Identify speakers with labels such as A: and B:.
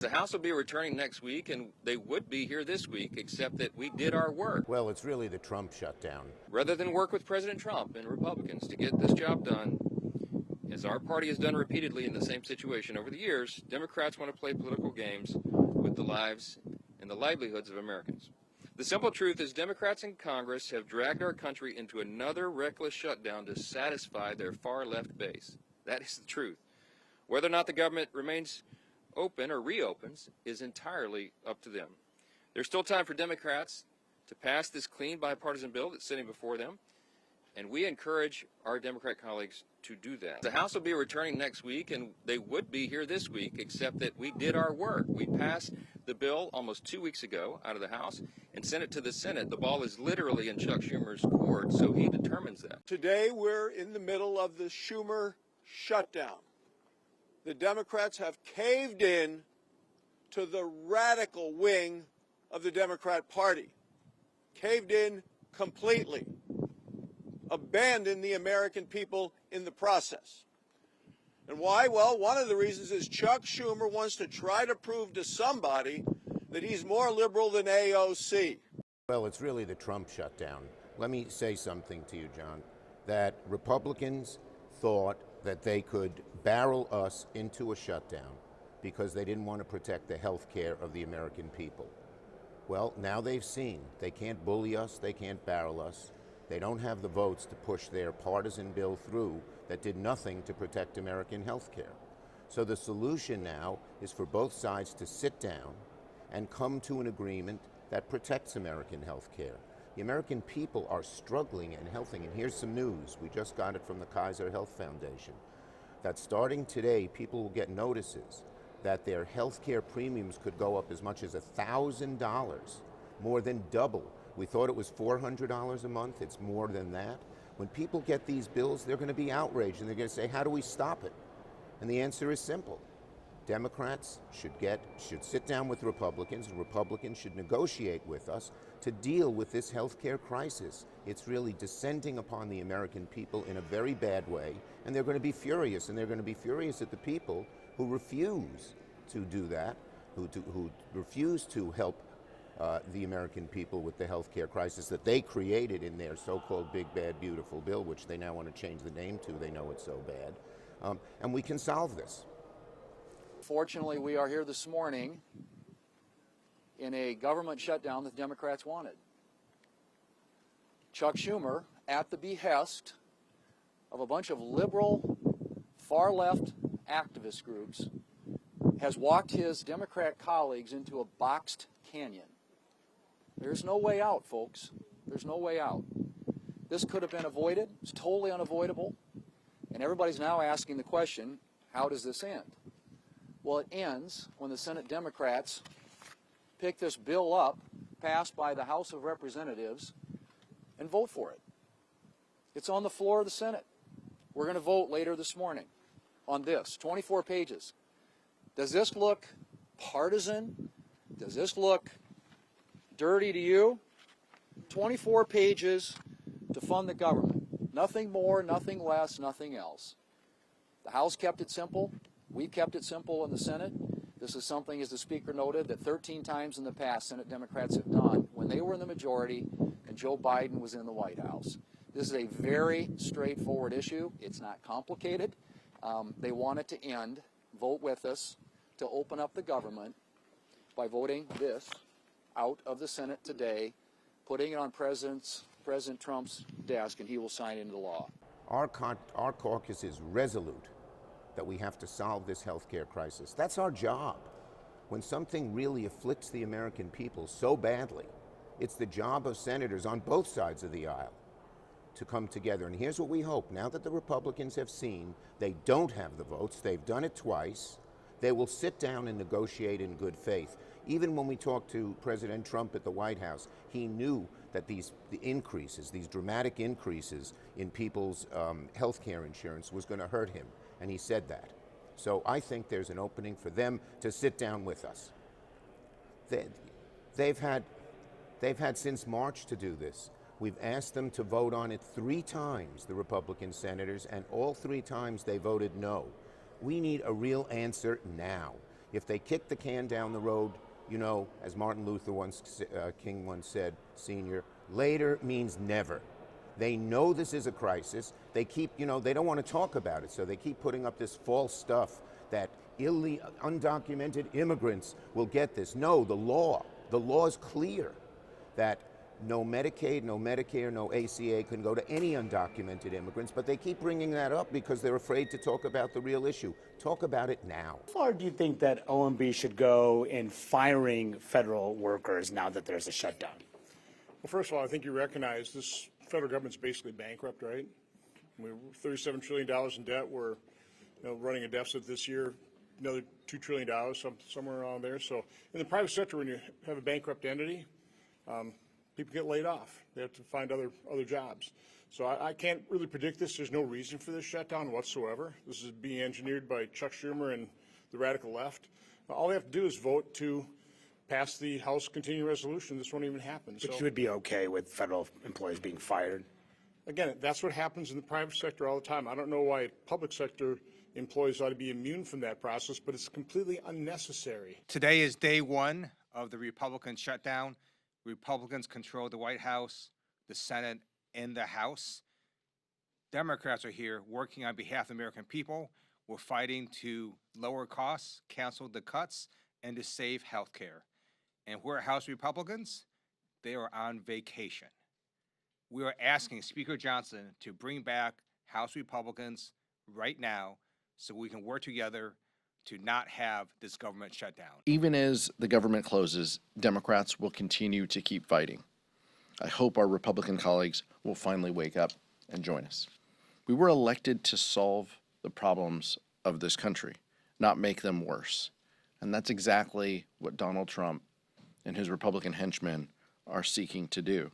A: The House will be returning next week, and they would be here this week, except that we did our work.
B: Well, it's really the Trump shutdown.
A: Rather than work with President Trump and Republicans to get this job done, as our party has done repeatedly in the same situation over the years, Democrats want to play political games with the lives and the livelihoods of Americans. The simple truth is Democrats in Congress have dragged our country into another reckless shutdown to satisfy their far-left base. That is the truth. Whether or not the government remains open or reopens is entirely up to them. There's still time for Democrats to pass this clean bipartisan bill that's sitting before them, and we encourage our Democrat colleagues to do that. The House will be returning next week, and they would be here this week, except that we did our work. We passed the bill almost 2 weeks ago out of the House and sent it to the Senate. The ball is literally in Chuck Schumer's court, so he determines that.
C: Today we're in the middle of the Schumer shutdown. The Democrats have caved in to the radical wing of the Democrat Party, caved in completely, abandoned the American people in the process. And why? Well, one of the reasons is Chuck Schumer wants to try to prove to somebody that he's more liberal than AOC.
B: Well, it's really the Trump shutdown. Let me say something to you, John, that Republicans thought that they could barrel us into a shutdown because they didn't want to protect the health care of the American people. Well, now they've seen they can't bully us, they can't barrel us. They don't have the votes to push their partisan bill through that did nothing to protect American health care. So the solution now is for both sides to sit down and come to an agreement that protects American health care. The American people are struggling and healthing, and here's some news. We just got it from the Kaiser Health Foundation, that starting today, people will get notices that their health care premiums could go up as much as $1,000, more than double. We thought it was $400 a month. It's more than that. When people get these bills, they're going to be outraged, and they're going to say, how do we stop it? And the answer is simple. Democrats should sit down with Republicans, and Republicans should negotiate with us to deal with this health care crisis. It's really descending upon the American people in a very bad way, and they're going to be furious, and they're going to be furious at the people who refuse to do that, who refuse to help the American people with the health care crisis that they created in their so-called big, bad, beautiful bill, which they now want to change the name to. They know it's so bad. And we can solve this.
D: Fortunately, we are here this morning in a government shutdown that the Democrats wanted. Chuck Schumer, at the behest of a bunch of liberal, far-left activist groups, has walked his Democrat colleagues into a boxed canyon. There's no way out, folks. There's no way out. This could have been avoided. It's totally unavoidable. And everybody's now asking the question, how does this end? Well, it ends when the Senate Democrats pick this bill up, passed by the House of Representatives, and vote for it. It's on the floor of the Senate. We're going to vote later this morning on this, 24 pages. Does this look partisan? Does this look dirty to you? 24 pages to fund the government. Nothing more, nothing less, nothing else. The House kept it simple. We kept it simple in the Senate. This is something, as the Speaker noted, that 13 times in the past Senate Democrats have done when they were in the majority and Joe Biden was in the White House. This is a very straightforward issue. It's not complicated. They want it to end. Vote with us to open up the government by voting this out of the Senate today, putting it on President Trump's desk, and he will sign it into law.
B: Our caucus is resolute that we have to solve this health care crisis. That's our job. When something really afflicts the American people so badly, it's the job of senators on both sides of the aisle to come together. And here's what we hope. Now that the Republicans have seen they don't have the votes, they've done it twice, they will sit down and negotiate in good faith. Even when we talked to President Trump at the White House, he knew that the increases, these dramatic increases in people's health care insurance was going to hurt him. And he said that. So I think there's an opening for them to sit down with us. They've had since March to do this. We've asked them to vote on it 3 times, the Republican senators, and all 3 times they voted no. We need a real answer now. If they kick the can down the road, you know, as Martin Luther King once said, Senior, later means never. They know this is a crisis. They keep, you know, they don't want to talk about it, so they keep putting up this false stuff that undocumented immigrants will get this. No, the law is clear that no Medicaid, no Medicare, no ACA can go to any undocumented immigrants, but they keep bringing that up because they're afraid to talk about the real issue. Talk about it now.
E: How far do you think that OMB should go in firing federal workers now that there's a shutdown?
F: Well, first of all, I think you recognize this federal government's basically bankrupt, right? We're $37 trillion in debt. We're running a deficit this year, another $2 trillion, somewhere around there. So in the private sector, when you have a bankrupt entity, people get laid off. They have to find other jobs. So I can't really predict this. There's no reason for this shutdown whatsoever. This is being engineered by Chuck Schumer and the radical left. All they have to do is vote to pass the House continuing resolution. This won't even happen.
E: But you would be okay with federal employees being fired?
F: Again, that's what happens in the private sector all the time. I don't know why public sector employees ought to be immune from that process, but it's completely unnecessary.
G: Today is day one of the Republican shutdown. Republicans control the White House, the Senate, and the House. Democrats are here working on behalf of the American people. We're fighting to lower costs, cancel the cuts, and to save health care. And where House Republicans? They are on vacation. We are asking Speaker Johnson to bring back House Republicans right now so we can work together to not have this government shutdown.
H: Even as the government closes, Democrats will continue to keep fighting. I hope our Republican colleagues will finally wake up and join us. We were elected to solve the problems of this country, not make them worse. And that's exactly what Donald Trump and his Republican henchmen are seeking to do.